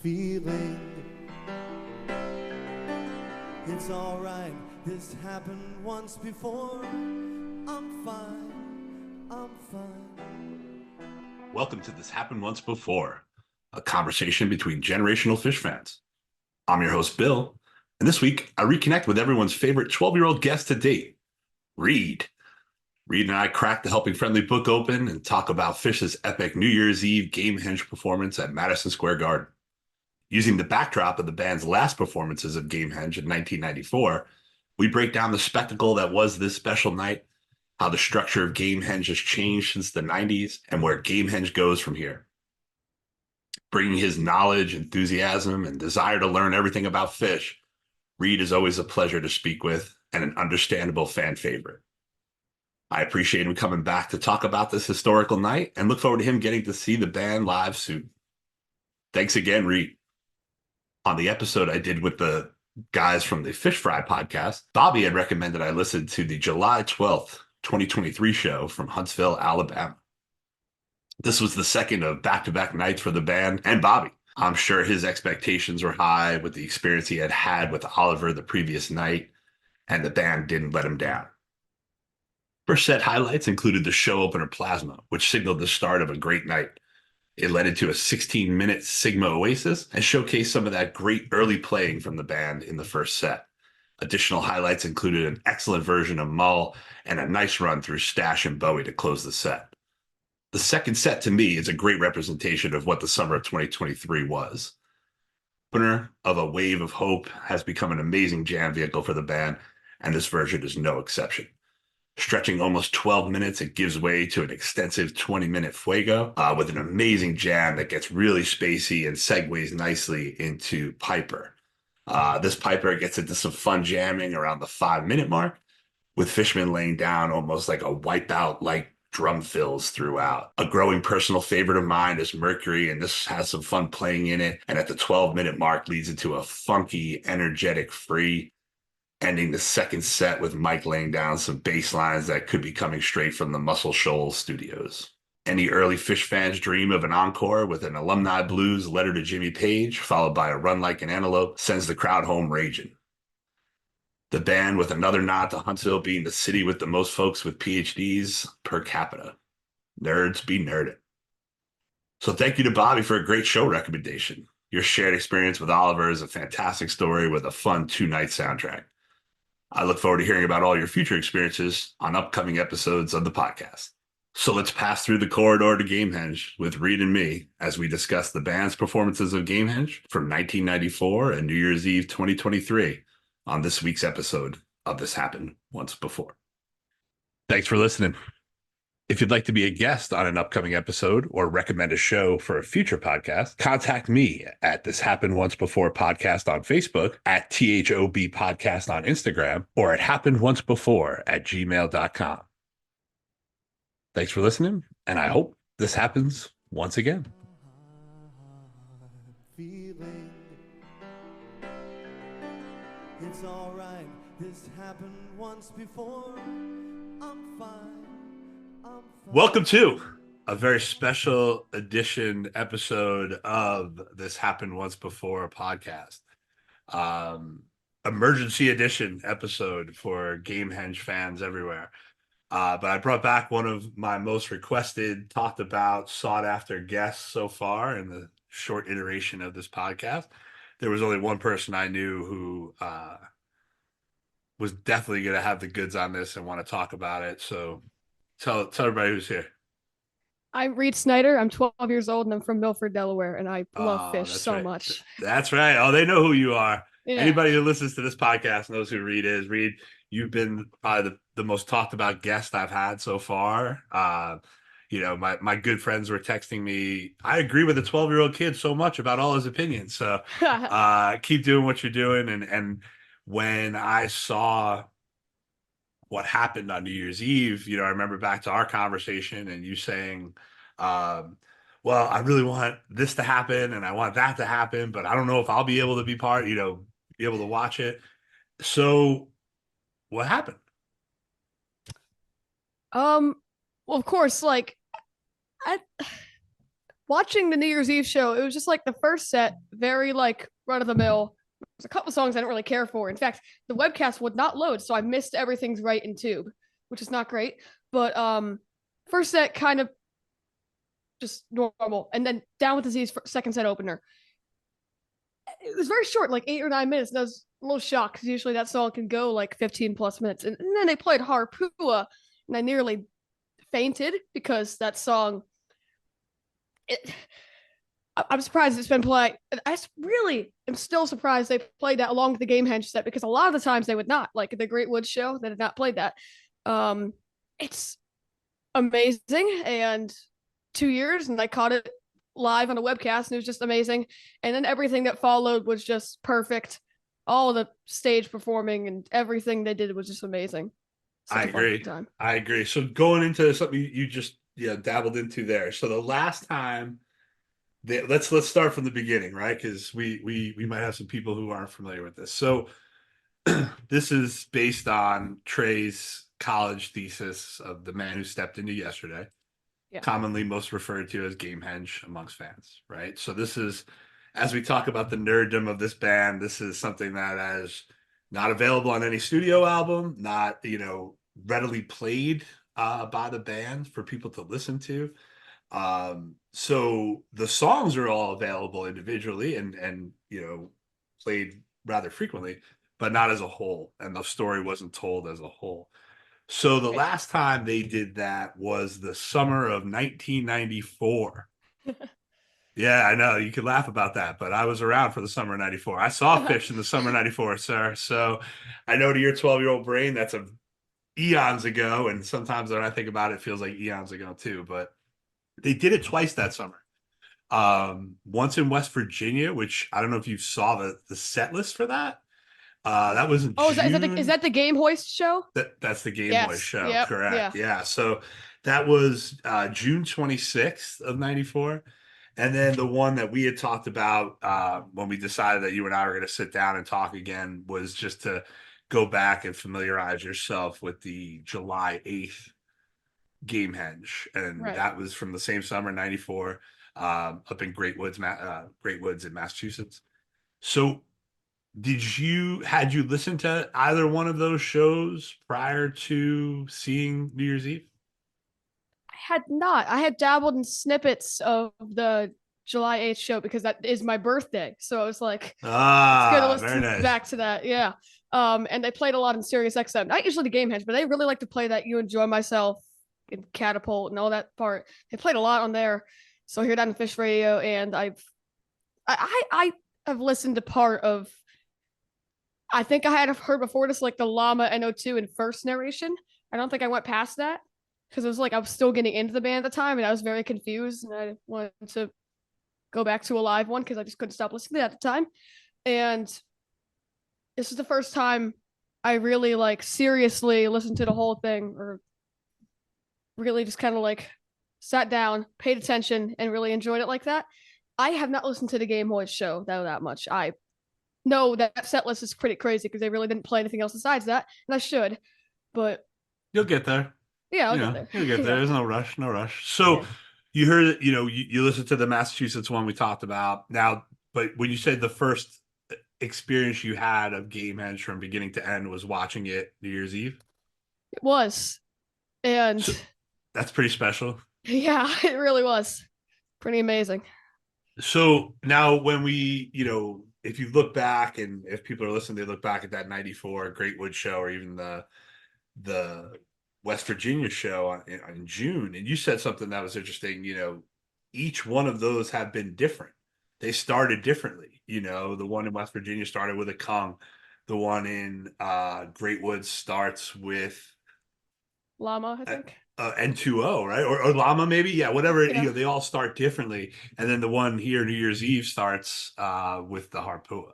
feeling. It's alright, this happened once before. I'm fine. Welcome to This Happened Once Before, a conversation between generational Phish fans. I'm your host, Bill, and this week I reconnect with everyone's favorite 12-year-old guest to date, Reed. Reed and I crack the Helping Friendly book open and talk about Phish's epic New Year's Eve Gamehendge performance at Madison Square Garden. Using the backdrop of the band's last performances of Gamehendge in 1994, we break down the spectacle that was this special night, how the structure of Gamehendge has changed since the 90s, and where Gamehendge goes from here. Bringing his knowledge, enthusiasm, and desire to learn everything about Phish, Reed is always a pleasure to speak with and an understandable fan favorite. I appreciate him coming back to talk about this historical night and look forward to him getting to see the band live soon. Thanks again, Reed. On the episode I did with the guys from the Phish Fry podcast, Bobby had recommended I listen to the July 12th, 2023 show from Huntsville, Alabama. This was the second of back-to-back nights for the band and Bobby. I'm sure his expectations were high with the experience he had had with Oliver the previous night, and the band didn't let him down. First set highlights included the show opener Plasma, which signaled the start of a great night. It led into a 16-minute Sigma Oasis and showcased some of that great early playing from the band in the first set. Additional highlights included an excellent version of Mull and a nice run through Stash and Bowie to close the set. The second set, to me, is a great representation of what the summer of 2023 was. Opener of A Wave of Hope has become an amazing jam vehicle for the band, and this version is no exception. Stretching almost 12 minutes, it gives way to an extensive 20-minute Fuego with an amazing jam that gets really spacey and segues nicely into Piper. This Piper gets into some fun jamming around the 5-minute mark, with Fishman laying down almost like a Wipeout-like drum fills throughout. A growing personal favorite of mine is Mercury, and this has some fun playing in it, and at the 12-minute mark leads into a funky, energetic Free, ending the second set with Mike laying down some bass lines that could be coming straight from the Muscle Shoals studios. Any early Phish fans dream of an encore with an Alumni Blues letter to Jimmy Page, followed by a Run Like an Antelope, sends the crowd home raging. The band with another nod to Huntsville being the city with the most folks with PhDs per capita. Nerds be nerding. So thank you to Bobby for a great show recommendation. Your shared experience with Oliver is a fantastic story with a fun 2-night soundtrack. I look forward to hearing about all your future experiences on upcoming episodes of the podcast. So let's pass through the corridor to Gamehendge with Reed and me as we discuss the band's performances of Gamehendge from 1994 and New Year's Eve 2023 on this week's episode of This Happened Once Before. Thanks for listening. If you'd like to be a guest on an upcoming episode or recommend a show for a future podcast, contact me at This Happened Once Before podcast on Facebook, at THOB podcast on Instagram, or at happenedoncebefore@gmail.com. Thanks for listening, and I hope this happens once again. Feeling. It's alright, this happened once before. I'm fine. Welcome to a very special edition episode of This Happened Once Before podcast. Emergency edition episode for Gamehendge fans everywhere. But I brought back one of my most requested, talked about, sought after guests so far in the short iteration of this podcast. There was only one person I knew who was definitely going to have the goods on this and want to talk about it. So tell everybody who's here. I'm Reed Snyder. I'm 12 years old and I'm from Milford, Delaware, and I love Phish so right. much. That's right. Oh, they know who you are. Yeah. Anybody who listens to this podcast knows who Reed is. Reed, you've been probably the most talked about guest I've had so far. My good friends were texting me. I agree with the 12-year-old kid so much about all his opinions. So keep doing what you're doing. And when I saw what happened on New Year's Eve, I remember back to our conversation and you saying, well, I really want this to happen and I want that to happen, but I don't know if I'll be able to be be able to watch it. So what happened? Well, of course, like watching the New Year's Eve show, it was just like the first set, very like run of the mill. There's a couple songs I didn't really care for. In fact, the webcast would not load, so I missed Everything's Right in Tube, which is not great. But first set kind of just normal, and then Down with Disease second set opener. It was very short, like 8 or 9 minutes. And I was a little shocked because usually that song can go like 15 plus minutes. And then they played Harpua, and I nearly fainted because that song. I'm surprised it's been played. I really am still surprised they played that along with the Gamehenge set because a lot of the times they would not. Like the Great Woods show, they did not play that. It's amazing, and 2 years, and I caught it live on a webcast, and it was just amazing. And then everything that followed was just perfect. All the stage performing and everything they did was just amazing. I agree. I agree. So going into something you just dabbled into there. So the last time, let's start from the beginning, right? Because we might have some people who aren't familiar with this. So this is based on Trey's college thesis of The Man Who Stepped Into Yesterday, commonly most referred to as Gamehendge amongst fans, right? So this is, as we talk about the nerddom of this band, this is something that is not available on any studio album, not, readily played by the band for people to listen to. So the songs are all available individually and played rather frequently, but not as a whole. And the story wasn't told as a whole. So the last time they did that was the summer of 1994. Yeah, I know you could laugh about that, but I was around for the summer of 94. I saw Phish in the summer of 94, sir. So I know to your 12-year-old brain, that's eons ago. And sometimes when I think about it, it feels like eons ago too, but they did it twice that summer. Once in West Virginia, which I don't know if you saw the set list for that. That was in June. Is that the Game Hoist show? That's the Game Hoist show, yep, correct? Yeah. So that was June 26th of 94. And then the one that we had talked about when we decided that you and I were going to sit down and talk again was just to go back and familiarize yourself with the July 8th Gamehenge. And that was from the same summer, 94, up in Great Woods in Massachusetts. So had you listened to either one of those shows prior to seeing New Year's Eve? I had not. I had dabbled in snippets of the July 8th show because that is my birthday. So I was like, it's good to listen back to that. Yeah. And they played a lot in Sirius XM. Not usually the Gamehenge, but they really like to play that You Enjoy Myself and Catapult and all that part. They played a lot on there. So I hear that on Phish Radio, and I have listened to part of, I think I had heard before this, like the Llama NO2 and first narration. I don't think I went past that because it was like I was still getting into the band at the time, and I was very confused, and I wanted to go back to a live one because I just couldn't stop listening to that at the time. And this is the first time I really like seriously listened to the whole thing, or really just kind of like sat down, paid attention, and really enjoyed it like that. I have not listened to the Game Hoist show that much. I know that set list is pretty crazy because they really didn't play anything else besides that, and I should, but you'll get there. Yeah, I'll get there. You'll get there. There's no rush, no rush. So you heard, you listened to the Massachusetts one we talked about now, but when you said the first experience you had of Gamehenge from beginning to end was watching it New Year's Eve? It was. And so that's pretty special. Yeah, it really was. Pretty amazing. So now when we, if you look back, and if people are listening, they look back at that 94 Great Woods show, or even the West Virginia show in June, and you said something that was interesting. Each one of those have been different. They started differently. The one in West Virginia started with a Kung. The one in Great Woods starts with Llama, I think. N2O, right? Or Llama, maybe. Yeah, whatever. Yeah. They all start differently. And then the one here, New Year's Eve, starts with the Harpua.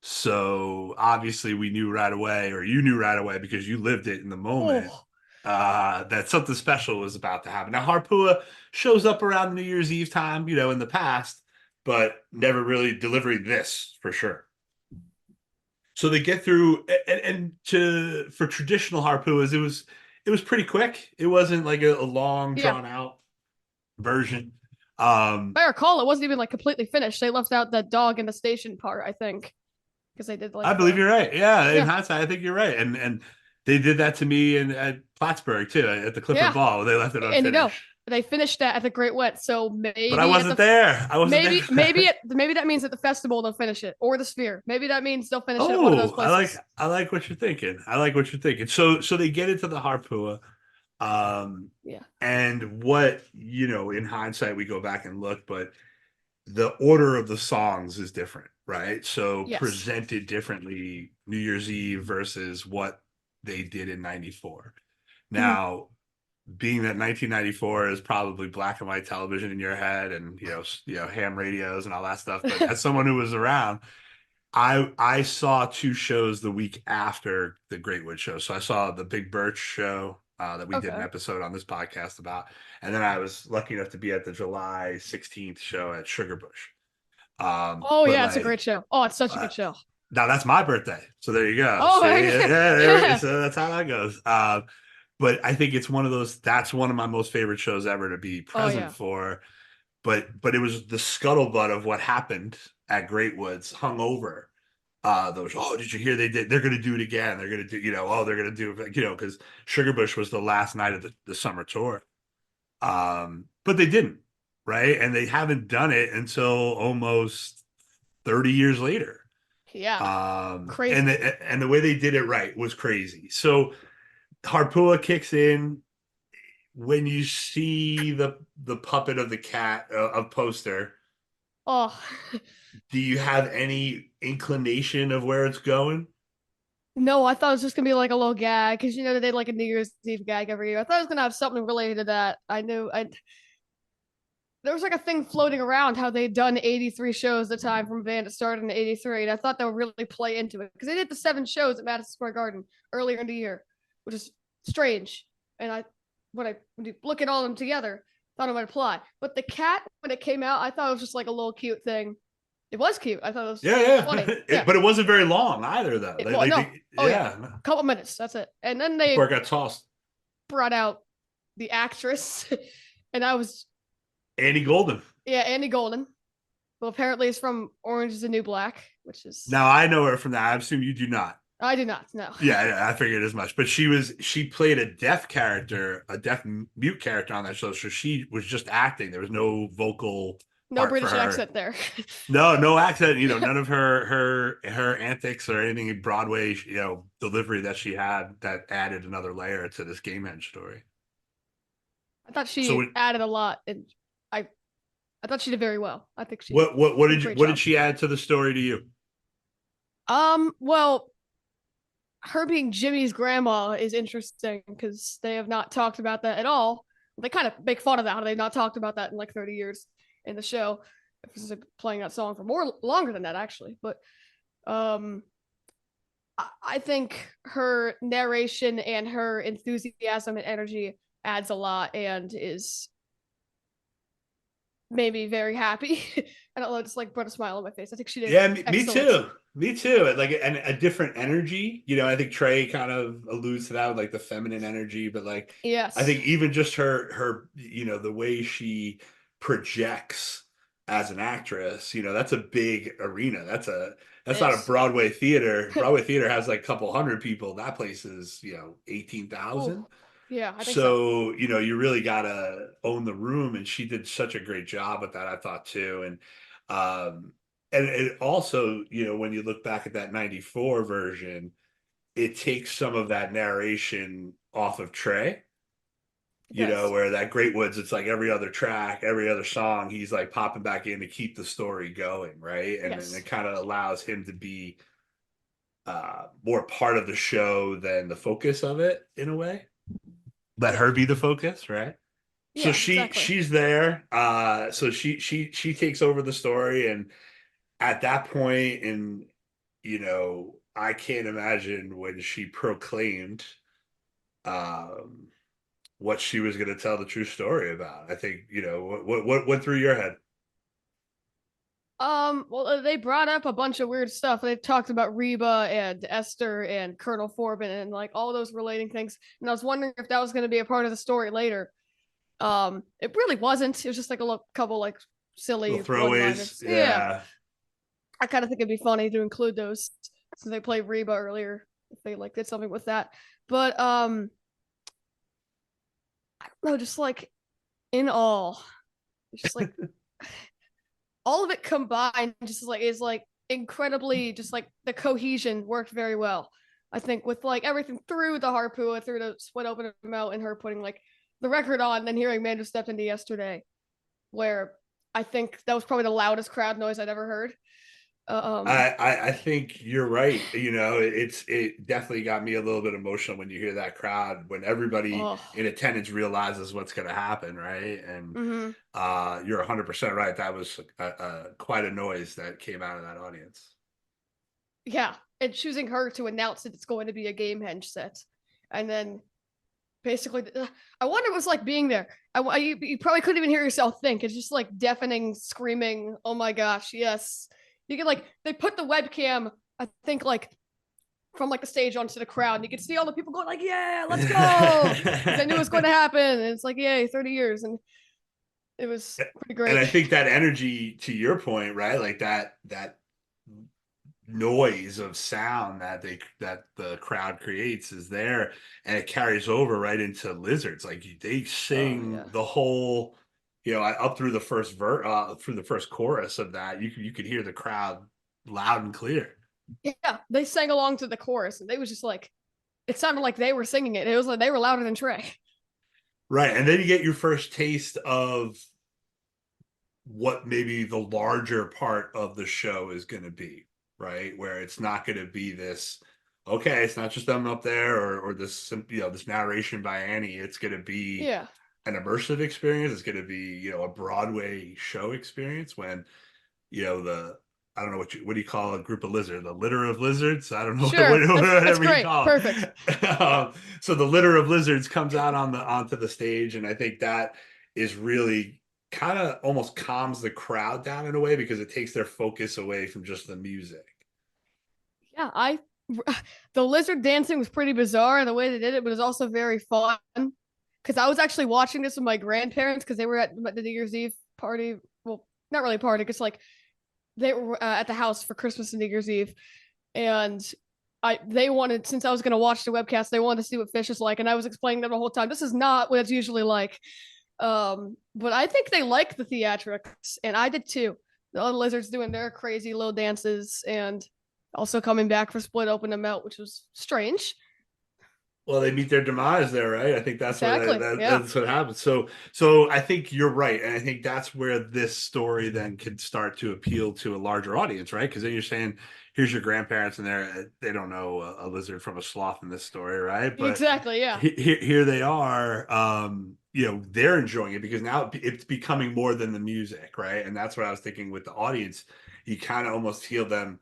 So obviously we knew right away, or you knew right away because you lived it in the moment, that something special was about to happen. Now, Harpua shows up around New Year's Eve time, in the past, but never really delivering this for sure. So they get through, and for traditional Harpuas, it was pretty quick. It wasn't like a long, drawn out version. If I recall, it wasn't even like completely finished. They left out the dog in the station part, I think, because they did like. I believe you're right. Yeah, in hindsight, I think you're right. And they did that to me at Plattsburgh too, at the Clifford Ball. They left it unfinished. And they finished that at the Great Wet, so maybe. But I wasn't there. Maybe that means at the festival they'll finish it, or the Sphere. Maybe that means they'll finish it at one of those places. I like what you're thinking. So they get into the Harpua. And what, in hindsight, we go back and look, but the order of the songs is different, right? So presented differently, New Year's Eve versus what they did in 94. Now, being that 1994 is probably black and white television in your head and, ham radios and all that stuff. But as someone who was around, I saw two shows the week after the Great Wood show. So I saw the Big Birch show that we did an episode on this podcast about. And then I was lucky enough to be at the July 16th show at Sugarbush. It's a great show. Oh, it's such a good show. Now that's my birthday. So there you go. So that's how that goes. But I think it's one of those, that's one of my most favorite shows ever to be present for. But it was the scuttlebutt of what happened at Great Woods hung over those. Oh, did you hear they're going to do it again? They're going to do, they're going to do it, because Sugarbush was the last night of the summer tour. But they didn't, right? And they haven't done it until almost 30 years later. Yeah. Crazy. And the way they did it right was crazy. So Harpua kicks in when you see the puppet of the cat of Poster. Oh, do you have any inclination of where it's going? No, I thought it was just gonna be like a little gag because they did like a New Year's Eve gag every year. I thought it was gonna have something related to that. There was like a thing floating around how they'd done 83 shows at the time from a band that started in 83, and I thought that would really play into it because they did the 7 shows at Madison Square Garden earlier in the year, which is strange. And when you look at all of them together, thought it might apply. But the cat, when it came out, I thought it was just like a little cute thing. It was cute. I thought it was funny. But it wasn't very long either, though. A couple minutes. That's it. And then they got tossed. Brought out the actress, and I was Andy Golden. Yeah, Andy Golden. Well, apparently it's from Orange is the New Black, which is. Now I know her from that. I assume you do not. I do not. No. Yeah, I figured as much. But she played a deaf mute character on that show, so she was just acting. There was no vocal. No British accent there. No accent. None of her antics or anything Broadway, delivery that she had that added another layer to this Gamehendge story. I thought she added a lot, and I thought she did very well. I think she. What did she add to the story to you? Well, her being Jimmy's grandma is interesting because they have not talked about that at all. They kind of make fun of that. How they've not talked about that in like 30 years. In the show, this is playing that song for longer than that actually, but I think her narration and her enthusiasm and energy adds a lot and is made me very happy. I don't know, just like brought a smile on my face. I think she did. Yeah, me too. Like a different energy. I think Trey kind of alludes to that with like the feminine energy, but like yes, I think even just her the way she projects as an actress, that's a big arena. That's not a Broadway theater. Broadway theater has like a couple hundred people. That place is 18,000. Yeah, I think so you really gotta own the room, and she did such a great job with that, I thought too. And it also, when you look back at that 94 version, it takes some of that narration off of Trey. Where that Great Woods, it's like every other track, every other song, he's like popping back in to keep the story going, right? And it kind of allows him to be more part of the show than the focus of it in a way. Let her be the focus, right? Yeah, so she's there. So she takes over the story, and at that point, and I can't imagine when she proclaimed what she was going to tell the true story about. I think, what went through your head? Well, they brought up a bunch of weird stuff. They talked about Reba and Esther and Colonel Forbin and like all those relating things. And I was wondering if that was going to be a part of the story later. It really wasn't. It was just like a couple like silly little throwaways. Yeah. I kind of think it'd be funny to include those since they played Reba earlier if they like did something with that. But I don't know, just like in all, it's just like all of it combined just like is like incredibly just like the cohesion worked very well. I think with like everything through the harpua, through the split open mouth, and her putting like the record on, then hearing Man Who Stepped Into Yesterday, where I think that was probably the loudest crowd noise I'd ever heard. I think you're right. It definitely got me a little bit emotional when you hear that crowd, when everybody in attendance realizes what's going to happen, right? And you're 100% right. That was quite a noise that came out of that audience. Yeah, and choosing her to announce that it's going to be a Gamehenge set, and then basically, I wonder what it was like being there. You probably couldn't even hear yourself think. It's just like deafening screaming. Oh my gosh, yes. You could like they put the webcam, I think like from like the stage onto the crowd, and you could see all the people going like, "Yeah, let's go!" I knew it was going to happen. And it's like, yay, 30 years, and it was pretty great. And I think that energy, to your point, right? Like that noise of sound that the crowd creates is there, and it carries over right into Lizards. Like they sing the whole, up through the first through the first chorus of that. You could hear the crowd loud and clear. Yeah, they sang along to the chorus, and they was just like, it sounded like they were singing it. It was like they were louder than Trey. Right, and then you get your first taste of what maybe the larger part of the show is going to be, right? Where it's not going to be this, okay, it's not just them up there or this, this narration by Annie. It's going to be an immersive experience. It's going to be, a Broadway show experience when, I don't know what do you call a group of lizards? The litter of lizards? I don't know. That's great. You call it. Perfect. So the litter of lizards comes out onto the stage, and I think that is really kind of almost calms the crowd down in a way because it takes their focus away from just the music. Yeah, the lizard dancing was pretty bizarre the way they did it, but it was also very fun because I was actually watching this with my grandparents because they were at the New Year's Eve party. Well, not really a party, because like they were at the house for Christmas and New Year's Eve, and they wanted, since I was going to watch the webcast, they wanted to see what Phish is like, and I was explaining them the whole time. This is not what it's usually like. But I think they like the theatrics, and I did too. The other lizards doing their crazy little dances, and also coming back for Split Open and Melt, which was strange. Well, they meet their demise there, right? I think that's that's what happens. So I think you're right, and I think that's where this story then can start to appeal to a larger audience, right? Because then you're saying, here's your grandparents, and they don't know a lizard from a sloth in this story, right? But exactly, yeah. Here they are. They're enjoying it because now it's becoming more than the music, right? And that's what I was thinking with the audience. You kind of almost feel them.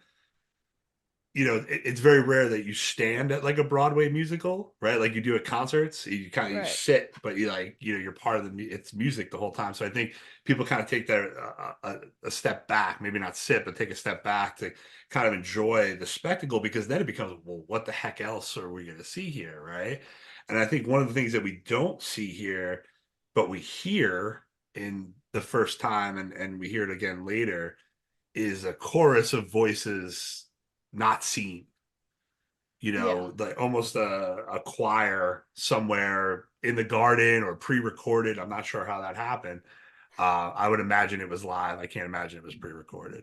It's very rare that you stand at like a Broadway musical, right? Like you do at concerts, you kind of you sit, but you're part of it's music the whole time. So I think people kind of take their a step back, maybe not sit, but take a step back to kind of enjoy the spectacle, because then it becomes, well, what the heck else are we going to see here, right? And I think one of the things that we don't see here, but we hear in the first time, and we hear it again later, is a chorus of voices not seen, like almost a choir somewhere in the garden or pre-recorded. I'm not sure how that happened. I would imagine it was live. I can't imagine it was pre-recorded.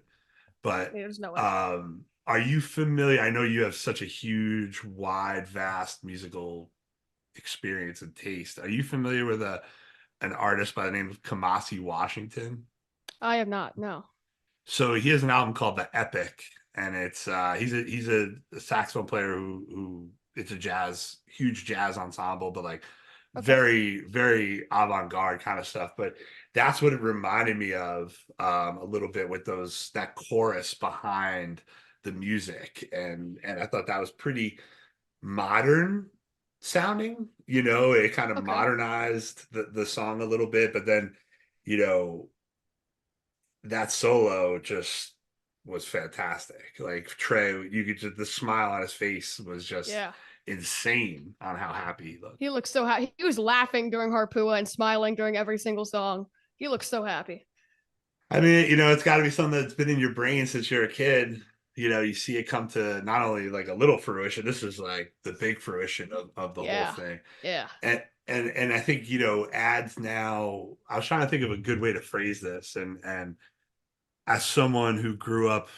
But there's no way. Are you familiar? I know you have such a huge, wide, vast musical experience and taste. Are you familiar with an artist by the name of Kamasi Washington? I am not, no. So he has an album called The Epic, and it's he's a saxophone player who it's a huge jazz ensemble, but like very, very avant-garde kind of stuff. But that's what it reminded me of a little bit with that chorus behind the music, and I thought that was pretty modern sounding. It kind of modernized the song a little bit, but then that solo just was fantastic. Like Trey, you could just, the smile on his face was just insane on how happy he looked. He looked so happy. He was laughing during Harpua and smiling during every single song. He looked so happy. I mean, it's got to be something that's been in your brain since you're a kid. You see it come to not only like a little fruition. This is like the big fruition of the whole thing. Yeah. And I think, ads now, I was trying to think of a good way to phrase this. And as someone who grew up,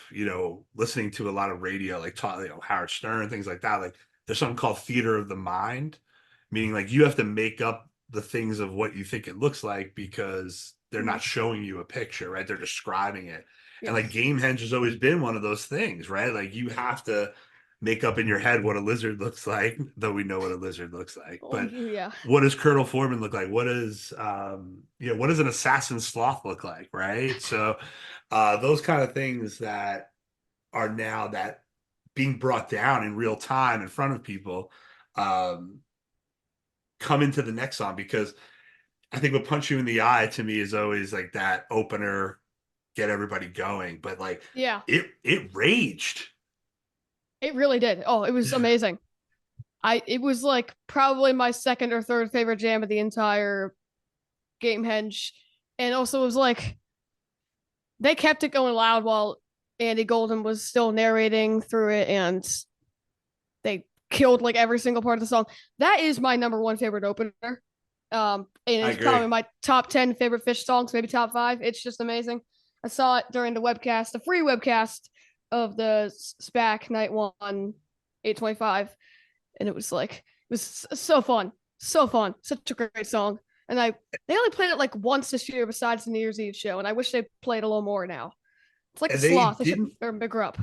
listening to a lot of radio, like Howard Stern and things like that, like there's something called theater of the mind, meaning like you have to make up the things of what you think it looks like because they're not showing you a picture, right? They're describing it. Yes. And like Gamehendge has always been one of those things, right? Like you have to make up in your head what a lizard looks like, though we know what a lizard looks like. But what does Colonel Foreman look like? What does what does an assassin sloth look like, right? So those kind of things that are now that being brought down in real time in front of people come into the next song, because I think what Punch You in the Eye to me is always like that opener, get everybody going. But like, it raged. It really did. Oh, it was amazing. It was like probably my second or third favorite jam of the entire Gamehendge. And also it was like, they kept it going loud while Andy Golden was still narrating through it, and they killed like every single part of the song. That is my number one favorite opener. And it's probably my top 10 favorite Phish songs, maybe top 5. It's just amazing. I saw it during the webcast, the free webcast of the SPAC Night 1 825, and it was so fun, such a great song. And they only played it like once this year besides the New Year's Eve show, and I wish they played a little more now. It's like Sloth or Bigger Up.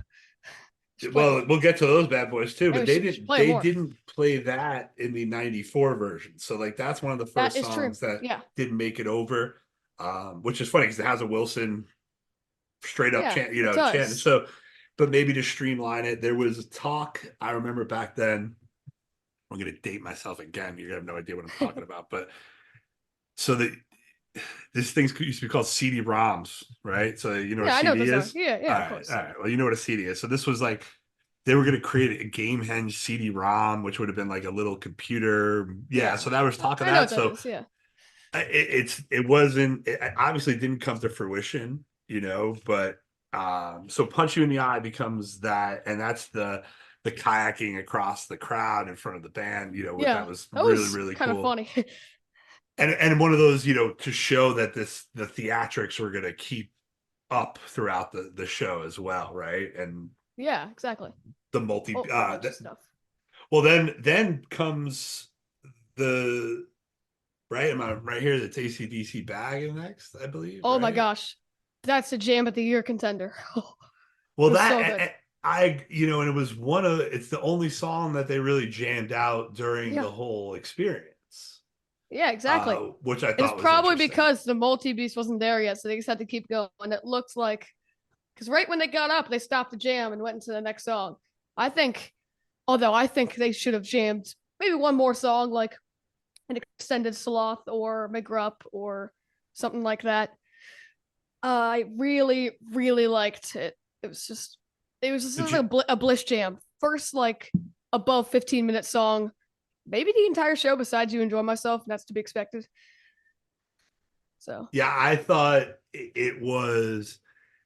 Well, we'll get to those bad boys too, but they didn't play that in the '94 version. So like that's one of the first songs that didn't make it over, which is funny because it has a Wilson straight up chant. So, but maybe to streamline it, there was talk. I remember back then. I'm going to date myself again. You have no idea what I'm talking about, but so this thing used to be called CD-ROMs, right? So you know what a CD is? Yeah, of course. All right. Well, you know what a CD is. So this was like, they were going to create a Gamehendge CD-ROM, which would have been like a little computer. Yeah. So that was talk of that. So it wasn't, it obviously didn't come to fruition, but so Punch You in the Eye becomes that. And that's the kayaking across the crowd in front of the band, that was really kind cool. Of funny. And one of those, to show that the theatrics were going to keep up throughout the show as well, right? And yeah, exactly. The multi stuff. Well, then comes the right. Am I right here? That's AC/DC Bag next, I believe. Oh my gosh, that's a jam of the year contender. Well, that and it was it's the only song that they really jammed out during the whole experience. Yeah, exactly. Which I thought was probably because the multi-beast wasn't there yet, so they just had to keep going. And it looks like, because right when they got up, they stopped the jam and went into the next song. I think they should have jammed maybe one more song, like an extended Sloth or McGrupp or something like that. I really, really liked it. It was just a bliss jam. First, like above 15-minute song. Maybe the entire show besides You Enjoy Myself, and that's to be expected. So yeah, I thought it was,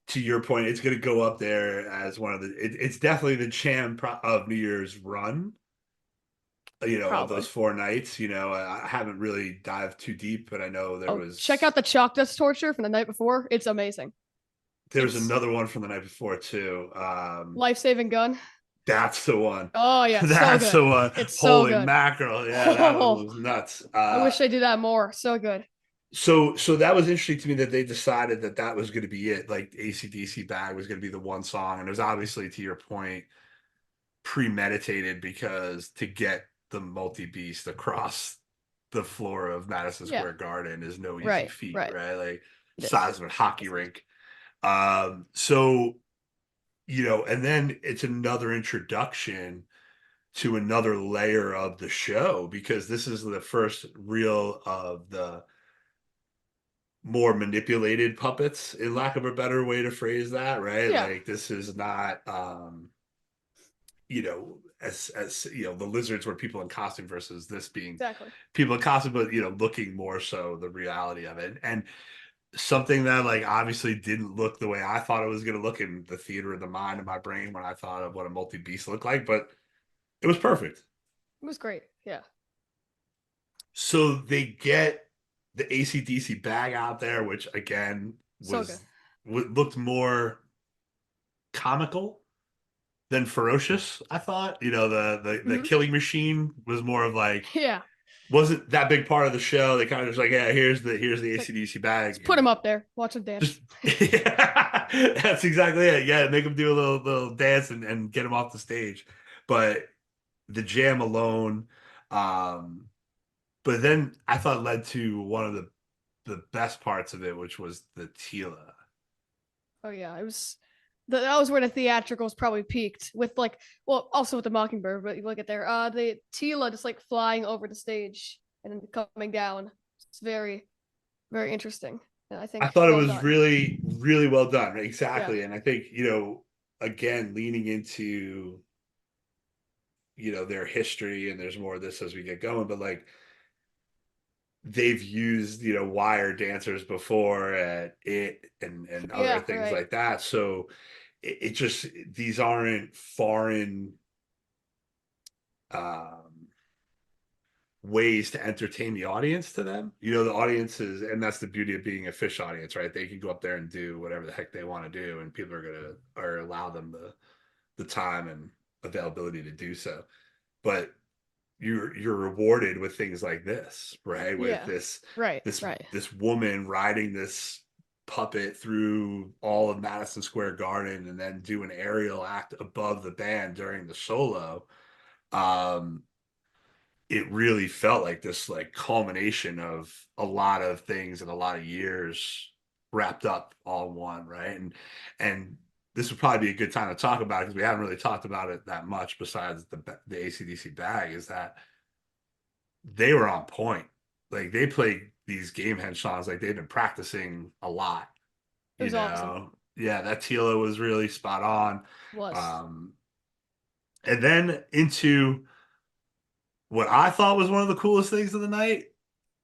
to your point, it's going to go up there as one of it's definitely the champ of New Year's run, of those 4 nights. I haven't really dived too deep, but I know there was. Check out the Chalk Dust Torture from the night before. It's amazing. There's another one from the night before too. Life-Saving Gun. That's the one. Oh yeah, that's the one. It's so good. Holy mackerel! Yeah, that was nuts. I wish they did that more. So good. So that was interesting to me that they decided that was going to be it. Like AC/DC Bag was going to be the one song, and it was obviously, to your point, premeditated, because to get the multi-beast across the floor of Madison Square Garden is no easy feat, right? Like size of a hockey rink. So. And then it's another introduction to another layer of the show, because this is the first reel of the more manipulated puppets, in lack of a better way to phrase that, right? Like this is not as the lizards were people in costume versus this being exactly people in costume, but looking more so the reality of it. And something that like obviously didn't look the way I thought it was going to look in the theater of the mind in my brain when I thought of what a multi-beast looked like, but it was perfect. It was great. Yeah. So they get the AC/DC bag out there, which again looked more comical than ferocious. I thought, the killing machine was more of like, wasn't that big part of the show. They kind of just like, yeah, here's the AC/DC bag. Just put him up there, watch him dance. That's exactly it. Yeah, make him do a little dance and get him off the stage. But the jam alone, but then I thought led to one of the best parts of it, which was the Tila. Oh yeah, it was. That was where the theatricals probably peaked with also with the Mockingbird, but you look at there, the Tila just like flying over the stage and then coming down. It's very, very interesting. And I thought it was really, really well done. Exactly. Yeah. And I think, again, leaning into, their history, and there's more of this as we get going, but like they've used, wire dancers before at it and other things like that. So it just, these aren't foreign ways to entertain the audience to them. The audiences, and that's the beauty of being a Phish audience, right? They can go up there and do whatever the heck they want to do, and people are allow them the time and availability to do so. But you're rewarded with things like this, right? With this woman riding this puppet through all of Madison Square Garden and then do an aerial act above the band during the solo. It really felt like this like culmination of a lot of things and a lot of years wrapped up all in one, right? And this would probably be a good time to talk about it, because we haven't really talked about it that much besides the AC/DC bag, is that they were on point. Like they played these Gamehendge songs like they've been practicing a lot. It was awesome. Yeah, that Tila was really spot on. Was. And then into what I thought was one of the coolest things of the night,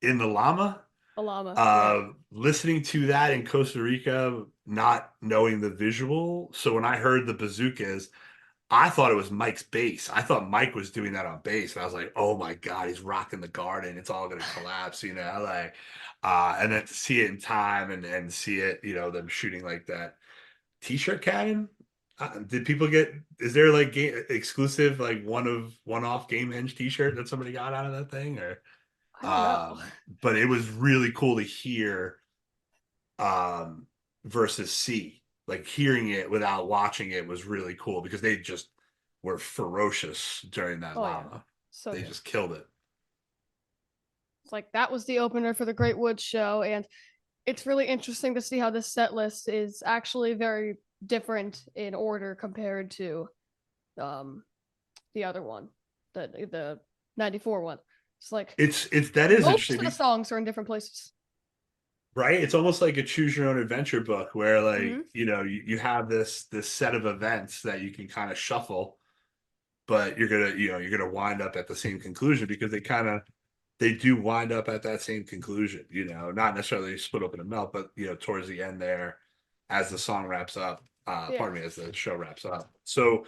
in the llama. A llama. Listening to that in Costa Rica, not knowing the visual. So when I heard the bazookas, I thought it was Mike's bass. I thought Mike was doing that on bass. And I was like, oh my God, he's rocking the garden. It's all going to collapse, and then to see it in time and see it, them shooting like that t-shirt cannon. Did people is there like exclusive, like one-off Gamehendge t-shirt that somebody got out of that thing, or? I don't know. But it was really cool to hear, versus see. Like hearing it without watching it was really cool, because they just were ferocious during that llama. Yeah. So they just killed it. It's like that was the opener for the Great Woods show, and it's really interesting to see how this set list is actually very different in order compared to the other one, the 94 one. It's like it's most interesting. Most of the songs are in different places. Right? It's almost like a choose your own adventure book, where like, you have this set of events that you can kind of shuffle, but you're gonna wind up at the same conclusion, because they do wind up at that same conclusion, not necessarily split open and melt, but towards the end there, as the song wraps up, as the show wraps up. So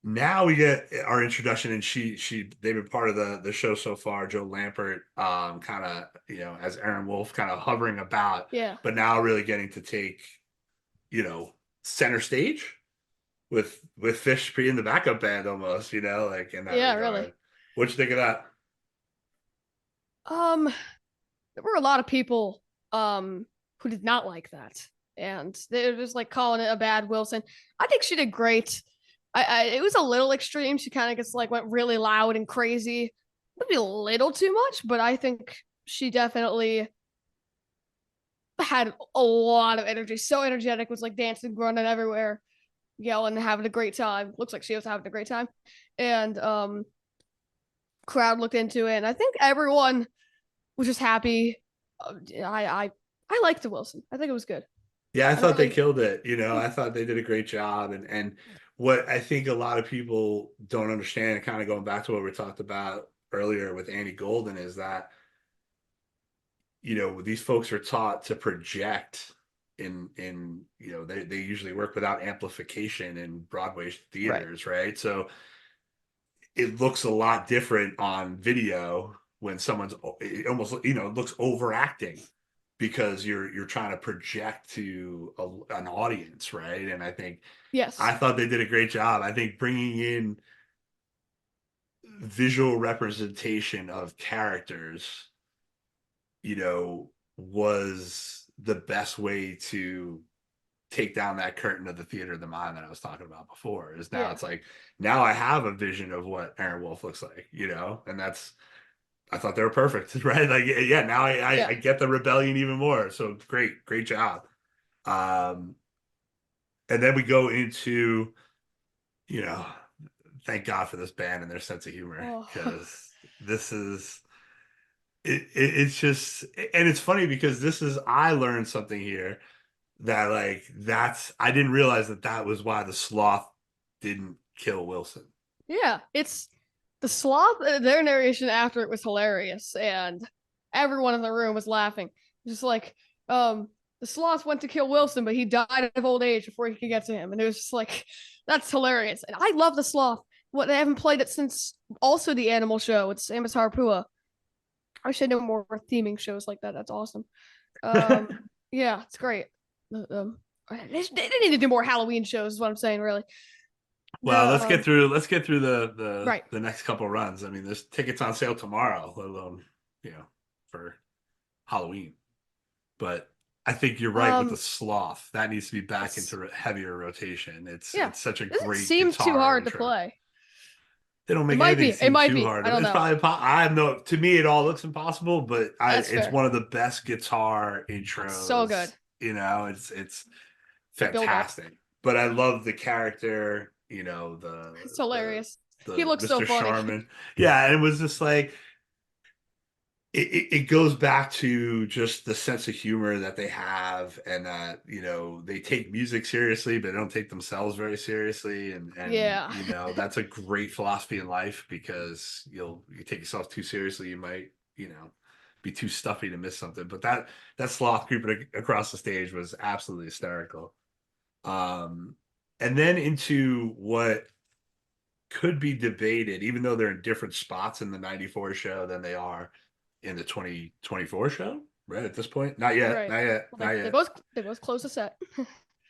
now we get our introduction, and they've been part of the show so far. Joe Lampert, kind of, as Aaron Wolf, kind of hovering about, but now really getting to take, center stage with Phish being the backup band almost, like in that regard. Really. What'd you think of that? There were a lot of people who did not like that, and they were just like calling it a bad Wilson. I think she did great. It was a little extreme. She kind of went really loud and crazy, maybe a little too much, but I think she definitely had a lot of energy. So energetic, was like dancing, running everywhere, yelling, having a great time. Looks like she was having a great time, and crowd looked into it, and I think everyone was just happy. I liked the Wilson. I think it was good. Yeah, I thought they killed it. I thought they did a great job, and what I think a lot of people don't understand, and kind of going back to what we talked about earlier with Andy Golden, is that, these folks are taught to project in they usually work without amplification in Broadway theaters, right? So it looks a lot different on video when someone's almost, it looks overacting because you're trying to project to an audience, right? And I think I thought they did a great job. I think bringing in visual representation of characters, was the best way to take down that curtain of the theater of the mind that I was talking about before. Is now it's like, now I have a vision of what Aaron Wolf looks like, and I thought they were perfect, right? Like, now I get the rebellion even more. So great job. And then we go into, thank God for this band and their sense of humor, because this is it's just, and it's funny because I learned something here that I didn't realize that was why the sloth didn't kill Wilson. Yeah, it's the sloth. Their narration after it was hilarious, and everyone in the room was laughing. Just like, the sloth went to kill Wilson, but he died of old age before he could get to him, and it was just like, that's hilarious. And I love the sloth. What, they haven't played it since also the animal show. It's Amos Harpua. I wish I knew more theming shows like that. That's awesome. Yeah, it's great. They need to do more Halloween shows. Is what I'm saying, really. Well, let's get through the next couple runs. I mean, there's tickets on sale tomorrow, let alone for Halloween. But I think you're right with the sloth. That needs to be back into heavier rotation. It's such a great. It seems too hard to play. They don't make anything seem too hard. I don't know. Probably to me, it all looks impossible, but it's one of the best guitar intros. It's so good. It's fantastic. But I love the character. It's hilarious. He looks Mr. so funny. Sharman. Yeah, it was just like it goes back to just the sense of humor that they have, and that they take music seriously, but they don't take themselves very seriously, and that's a great philosophy in life, because you take yourself too seriously, you might be too stuffy to miss something. But that sloth creeping across the stage was absolutely hysterical. And then into what could be debated, even though they're in different spots in the '94 show than they are in the 2024 show, right? At this point, not yet, right. not yet. They both close the set.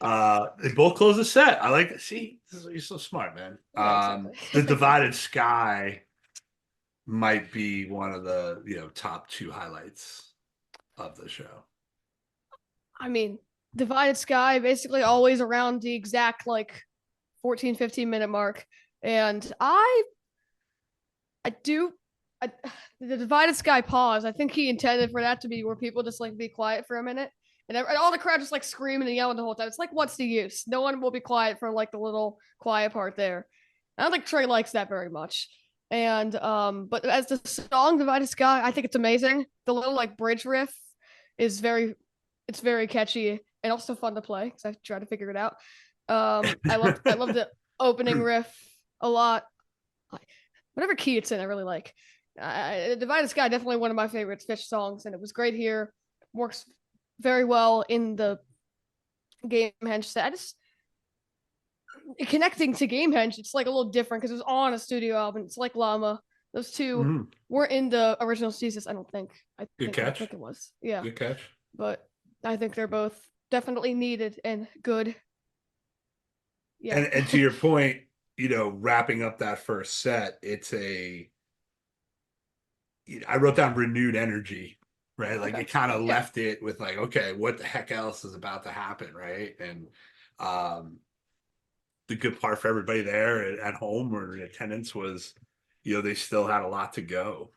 They both close the set. I like. See, you're so smart, man. Yeah, exactly. The Divided Sky might be one of the top two highlights of the show. I mean, Divided Sky basically always around the exact 14-15 minute mark, and the Divided Sky pause, I think he intended for that to be where people just be quiet for a minute, and all the crowd just screaming and yelling the whole time. It's what's the use? No one will be quiet for the little quiet part there. I don't think Trey likes that very much. And but as the song Divided Sky, I think it's amazing. The little bridge riff is very catchy and also fun to play, because I tried to figure it out. I love the opening riff a lot. Whatever key it's in, I really like. Divided Sky, definitely one of my favorite Phish songs, and it was great here. Works very well in the Gamehendge set. Connecting to Gamehendge, it's a little different because it was on a studio album. It's like Llama. Those two weren't in the original thesis, I don't think. Good catch. I think it was. Yeah. Good catch. But I think they're both definitely needed and good. Yeah. And to your point, wrapping up that first set, I wrote down renewed energy, right? It kind of left it with okay, what the heck else is about to happen, right? And the good part for everybody there at home or in attendance was, they still had a lot to go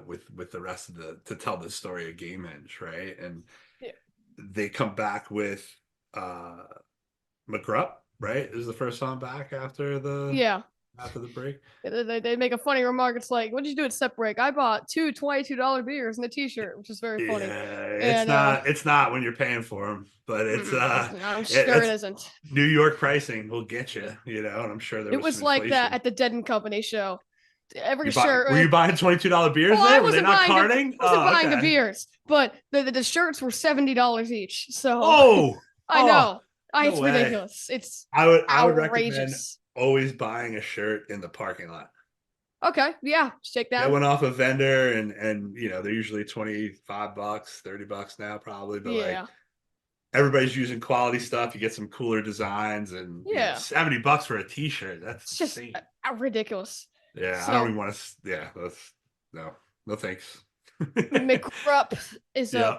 with the rest of to tell the story of Gamehendge, right? And they come back with McGrupp, right? Is the first song back after the after the break. They make a funny remark. It's like, what did you do at step break? I bought two $22 beers and a t-shirt, which is very funny. Yeah, it's not when you're paying for them, but it's I'm sure it isn't. New York pricing will get you, and I'm sure there was some like inflation. that at the Dead and Company show. Every shirt. Were you buying $22 beers there? Were they not carding? I wasn't buying the beers, but the shirts were $70 each. So I know. No it's way. ridiculous. It's I would recommend always buying a shirt in the parking lot. Okay, yeah, check that. I went off a vendor, and they're usually $25, $30 now probably, but like everybody's using quality stuff. You get some cooler designs, and $70 for a t-shirt. That's insane. Just ridiculous. Yeah, I don't even want to. Yeah, that's no thanks. McRupp is I'm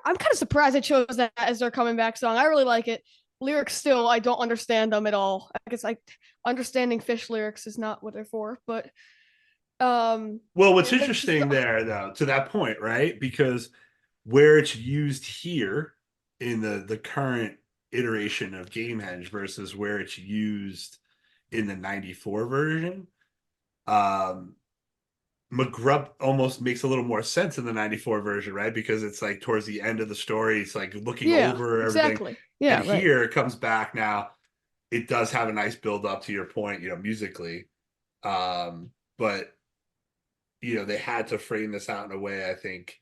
kind of surprised they chose that as their coming back song. I really like it. Lyrics still, I don't understand them at all. I guess understanding Phish lyrics is not what they're for, but well, what's interesting there though, to that point, right? Because where it's used here in the current iteration of Gamehendge versus where it's used in the 94 version, McGrupp almost makes a little more sense in the 94 version, right? Because it's like towards the end of the story, it's like looking over everything. Exactly. Yeah. And here it comes back now. It does have a nice build up to your point, musically. But they had to frame this out in a way, I think,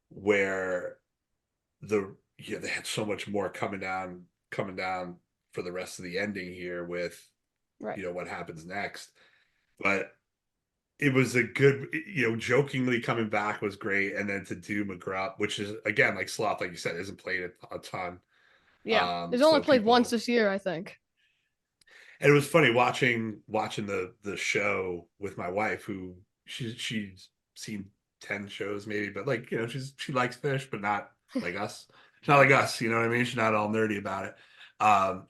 where they had so much more coming down for the rest of the ending here with what happens next. But it was a good, jokingly coming back was great. And then to do McGrupp, which is, again, like Sloth, like you said, isn't played a ton. Yeah. It's only played once this year, I think. And it was funny watching the show with my wife, who she's seen 10 shows maybe, but like, she likes Phish, but not like us. She's not like us, you know what I mean? She's not all nerdy about it.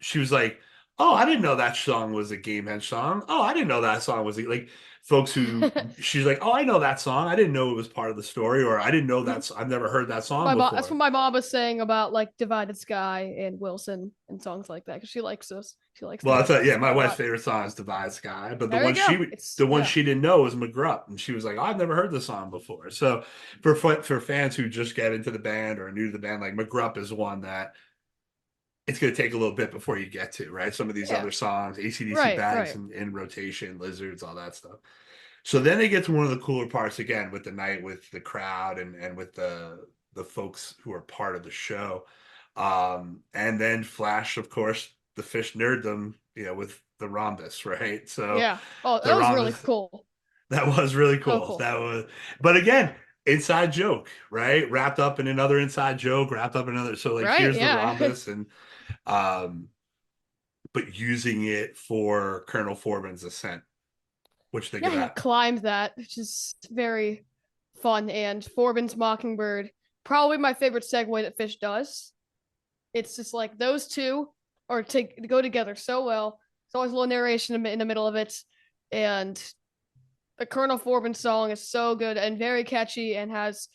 She was like, oh, I didn't know that song was a Gamehendge song. Oh, I didn't know that song was like folks who she's like, oh, I know that song. I didn't know it was part of the story, or I didn't know I've never heard that song before. That's what my mom was saying about like Divided Sky and Wilson and songs like that, because she likes those. She likes. Well, my wife's favorite song is Divided Sky, but the one she didn't know was McGrupp, and she was like, oh, I've never heard the song before. So for fans who just get into the band or are new to the band, like McGrupp is one that it's going to take a little bit before you get to, right? Some of these other songs, AC/DC Bags in rotation, Lizards, all that stuff. So then they get to one of the cooler parts again with the night, with the crowd and with the folks who are part of the show. And then flash, of course, the Phish nerddom, with the rhombus, right? So that was really cool. That was really cool. But again, inside joke, right? Wrapped up in another inside joke, so like here's the rhombus, and but using it for Colonel Forbin's ascent. What you think of that? Climbed that, which is very fun. And Forbin's Mockingbird, probably my favorite segue that Phish does. It's just like those two go together so well. There's always a little narration in the middle of it, and the Colonel Forbin song is so good and very catchy, and has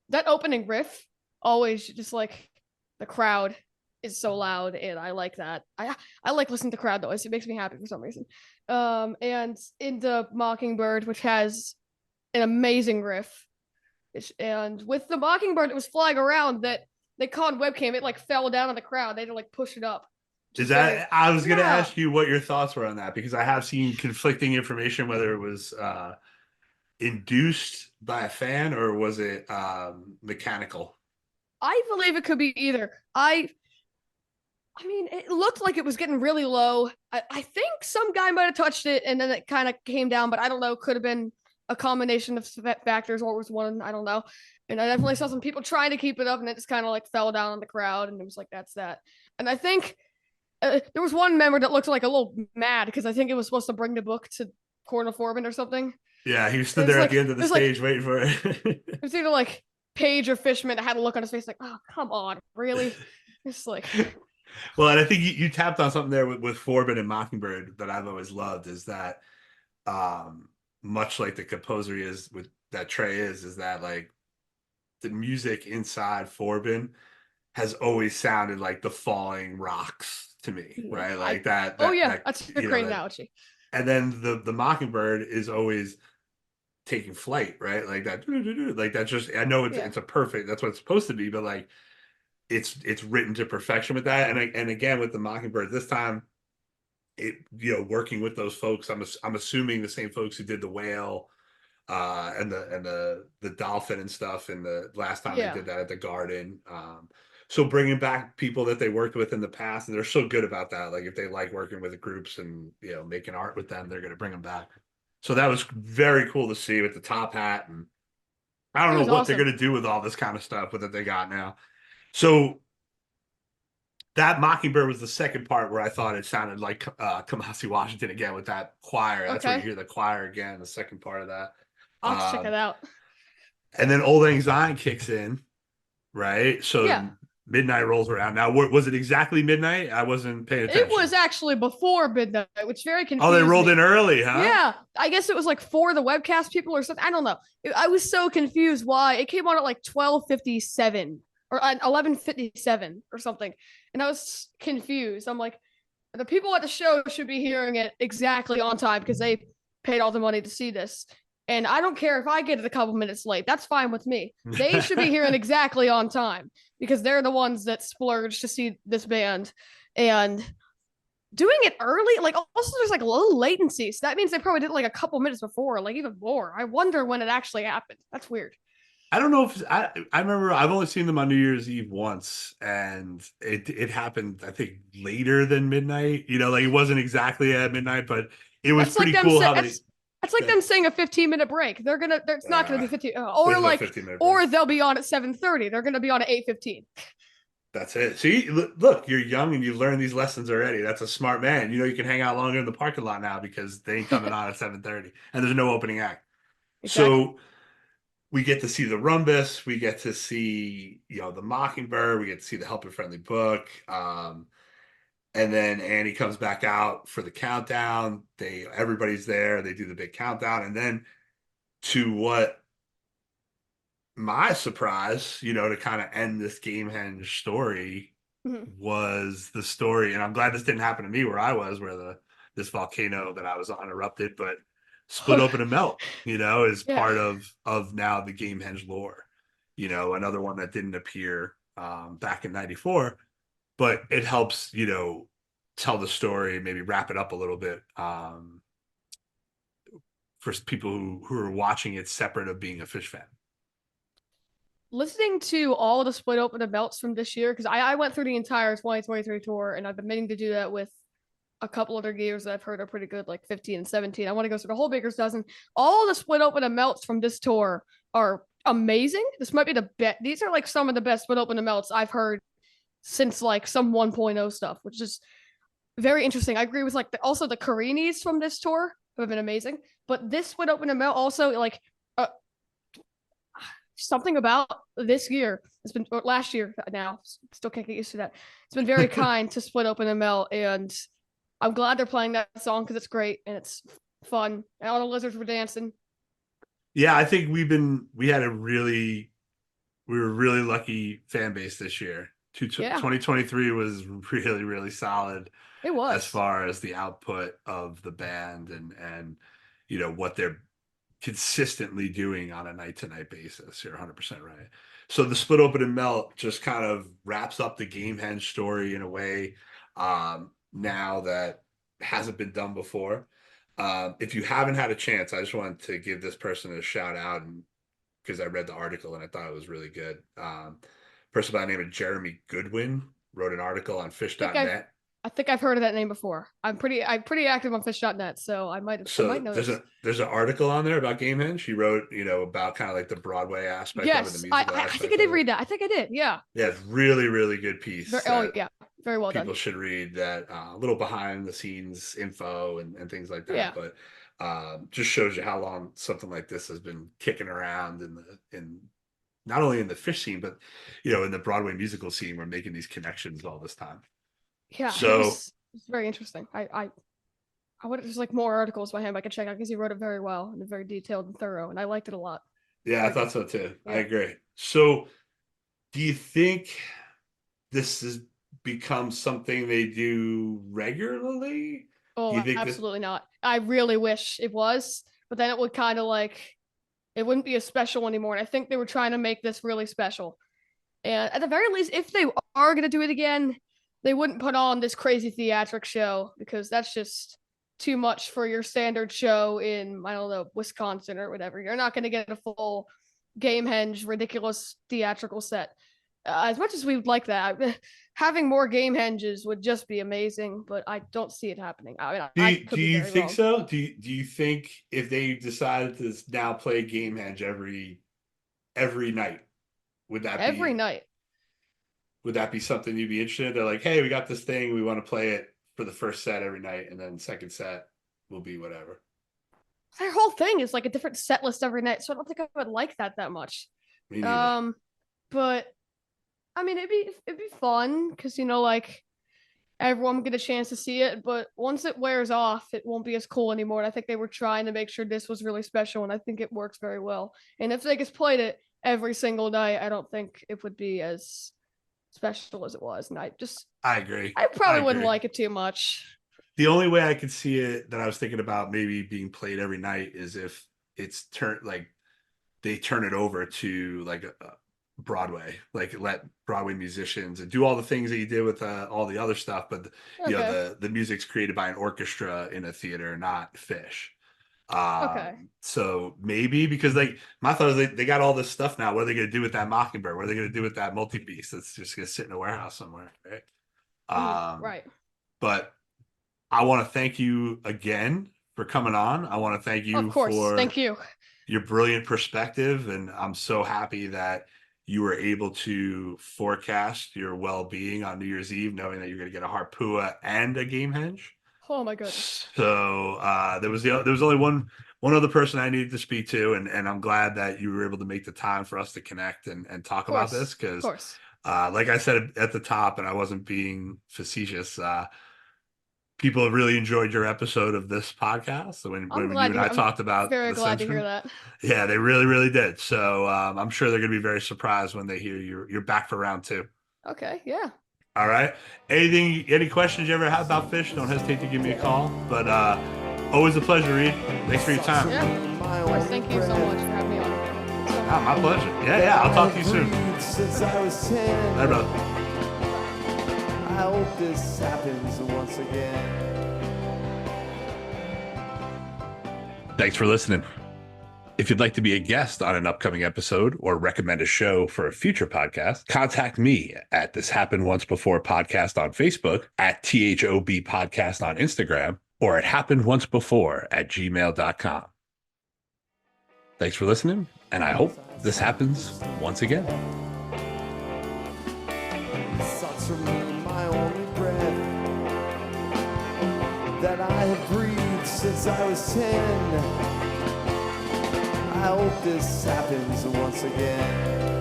that opening riff. Always just like the crowd is so loud, and I like that. I like listening to crowd noise. It makes me happy for some reason. And into Mockingbird, which has an amazing riff, and with the Mockingbird, it was flying around that they caught webcam. It like fell down on the crowd. They had to like push it up. I was going to ask you what your thoughts were on that, because I have seen conflicting information, whether it was induced by a fan or was it mechanical? I believe it could be either. I mean, it looked like it was getting really low. I think some guy might have touched it and then it kind of came down, but I don't know. Could have been a combination of factors, or it was one. I don't know. And I definitely saw some people trying to keep it up, and it just kind of like fell down on the crowd, and it was like, that's that. And I think there was one member that looked like a little mad because I think it was supposed to bring the book to Colonel Forbin or something. Yeah, he stood there at the end of the stage waiting for it. It was either like Page or Fishman that had a look on his face like, oh, come on, really? It's like... Well, and I think you tapped on something there with Forbin and Mockingbird that I've always loved, is that much like the composer is with that Trey is that like the music inside Forbin has always sounded like the falling rocks to me, Yeah, right? Like that. Oh yeah, that that's a great analogy. And then the mockingbird is always taking flight, right? Like that, like that. Just I know it's a perfect. That's what it's supposed to be, but like it's written to perfection with that. And again with the mockingbird this time, it working with those folks. I'm assuming the same folks who did the whale and the dolphin and stuff. And the last time they did that at the garden. So bringing back people that they worked with in the past, and they're so good about that. Like if they like working with groups and making art with them, they're going to bring them back. So that was very cool to see with the top hat, and I don't know what they're going to do with all this kind of stuff with that they got now. So that Mockingbird was the second part where I thought it sounded like Kamasi Washington again with that choir. That's where you hear the choir again, the second part of that. I'll have to check it out. And then Old Lang Syne kicks in, right? So midnight rolls around. Now, was it exactly midnight? I wasn't paying attention. It was actually before midnight, which very confusing. Oh, they rolled in early, huh? Yeah. I guess it was like for the webcast people or something. I don't know. I was so confused why. It came on at like 12:57 or 11:57 or something. And I was confused. I'm like, the people at the show should be hearing it exactly on time because they paid all the money to see this. And I don't care if I get it a couple minutes late. That's fine with me. They should be hearing exactly on time because they're the ones that splurged to see this band. And doing it early, like also there's like a little latency. So that means they probably did it like a couple minutes before, like even more. I wonder when it actually happened. That's weird. I don't know if I remember I've only seen them on New Year's Eve once, and it happened I think later than midnight. Like it wasn't exactly at midnight, but it was pretty cool how they. It's like them saying a 15-minute break. It's not going to be 15, or they'll be on at 7:30. They're going to be on at 8:15. That's it. See, look, you're young and you've learned these lessons already. That's a smart man. You can hang out longer in the parking lot now because they ain't coming on at 7:30 and there's no opening act. Exactly. So we get to see the Rumbus. We get to see, the Mockingbird. We get to see the Helping Friendly Book. And then Annie comes back out for the countdown. Everybody's there. They do the big countdown. And then to what my surprise, to kind of end this Gamehendge story was the story. And I'm glad this didn't happen to me where I was, where this volcano that I was on erupted, but split open and melt, is part of now the Gamehendge lore. Another one that didn't appear back in 94. But it helps, tell the story, maybe wrap it up a little bit for people who are watching it separate of being a Phish fan. Listening to all the split open and melts from this year, because I went through the entire 2023 tour, and I've been meaning to do that with a couple other gears that I've heard are pretty good, like 15 and 17. I want to go through the whole Baker's Dozen. All the split open and melts from this tour are amazing. This might be the best. These are like some of the best split open and melts I've heard since like some 1.0 stuff, which is very interesting. I agree with like also the Carinis from this tour have been amazing, but this split open and melt also like something about this year. It's been last year now. Still can't get used to that. It's been very kind to split open and melt, and I'm glad they're playing that song because it's great and it's fun. And all the lizards were dancing. Yeah, I think we were a really lucky fan base this year. 2023 was really, really solid. It was, as far as the output of the band and what they're consistently doing on a night-to-night basis. You're 100% right. So the split open and melt just kind of wraps up the Gamehendge story in a way now that hasn't been done before. If you haven't had a chance, I just wanted to give this person a shout out, and because I read the article and I thought it was really good. Person by the name of Jeremy Goodwin wrote an article on Phish.net. I think I've heard of that name before. I'm pretty active on Phish.net, so I might know. There's an article on there about Gamehendge. He wrote, about kind of like the Broadway aspect of it, the musical aspect. I think I did read that. I think I did. Yeah. Yeah, it's really, really good piece. Very well done. People should read that. A little behind the scenes info and things like that. Yeah. But just shows you how long something like this has been kicking around in not only in the Phish scene, but in the Broadway musical scene. We're making these connections all this time. Yeah, so it's very interesting. I would there's like more articles by him I could check out because he wrote it very well and very detailed and thorough, and I liked it a lot. Yeah, I thought so too. Yeah. I agree. So, do you think this is become something they do regularly? Oh, absolutely not. I really wish it was, but then it would kind of like, it wouldn't be as special anymore. And I think they were trying to make this really special. And at the very least, if they are going to do it again, they wouldn't put on this crazy theatric show, because that's just too much for your standard show in, I don't know, Wisconsin or whatever. You're not going to get a full Gamehendge ridiculous theatrical set. As much as we would like that, having more Gamehenges would just be amazing, but I don't see it happening. I mean, do you think so? Do you think if they decided to now play Gamehenge every night, would that every night? Would that be something you'd be interested in? They're like, hey, we got this thing, we want to play it for the first set every night, and then second set will be whatever. Their whole thing is like a different set list every night, so I don't think I would like that much. Me neither. But I mean, it'd be fun because, you know, like everyone get a chance to see it. But once it wears off, it won't be as cool anymore. And I think they were trying to make sure this was really special, and I think it works very well. And if they just played it every single night, I don't think it would be as special as it was. And I agree. I probably wouldn't like it too much. The only way I could see it that I was thinking about maybe being played every night is if it's they turn it over to like a Broadway, like let Broadway musicians and do all the things that you did with all the other stuff, but you know, the music's created by an orchestra in a theater, not Phish. So maybe, because like my thought is they got all this stuff now. What are they going to do with that Mockingbird? What are they going to do with that multi-piece that's just going to sit in a warehouse somewhere, right? Right. But I want to thank you again for coming on. I want to thank you thank you. Your brilliant perspective, and I'm so happy that you were able to forecast your well-being on New Year's Eve, knowing that you're going to get a Harpua and a Gamehenge. Oh my goodness. So there was only one other person I needed to speak to, and I'm glad that you were able to make the time for us to connect and talk about this, because like I said at the top, and I wasn't being facetious, people have really enjoyed your episode of this podcast. When you and I talked about, very glad to hear that. Yeah, they really, really did. So I'm sure they're going to be very surprised when they hear you're back for round 2. Okay, yeah. All right. Any questions you ever have about Phish, don't hesitate to give me a call. But always a pleasure, Reed. Thanks for your time. Yeah, of course. Thank you so much for having me on. My pleasure. Yeah. I'll talk to you soon. Since I was 10. Bye, brother. I hope this happens once again. Thanks for listening. If you'd like to be a guest on an upcoming episode or recommend a show for a future podcast, contact me at This Happened Once Before podcast on Facebook, at THOB podcast on Instagram, or at happenedoncebefore@gmail.com. Thanks for listening, and I hope this happens once again. Thoughts from my only breath that I have breathed since I was 10. I hope this happens once again.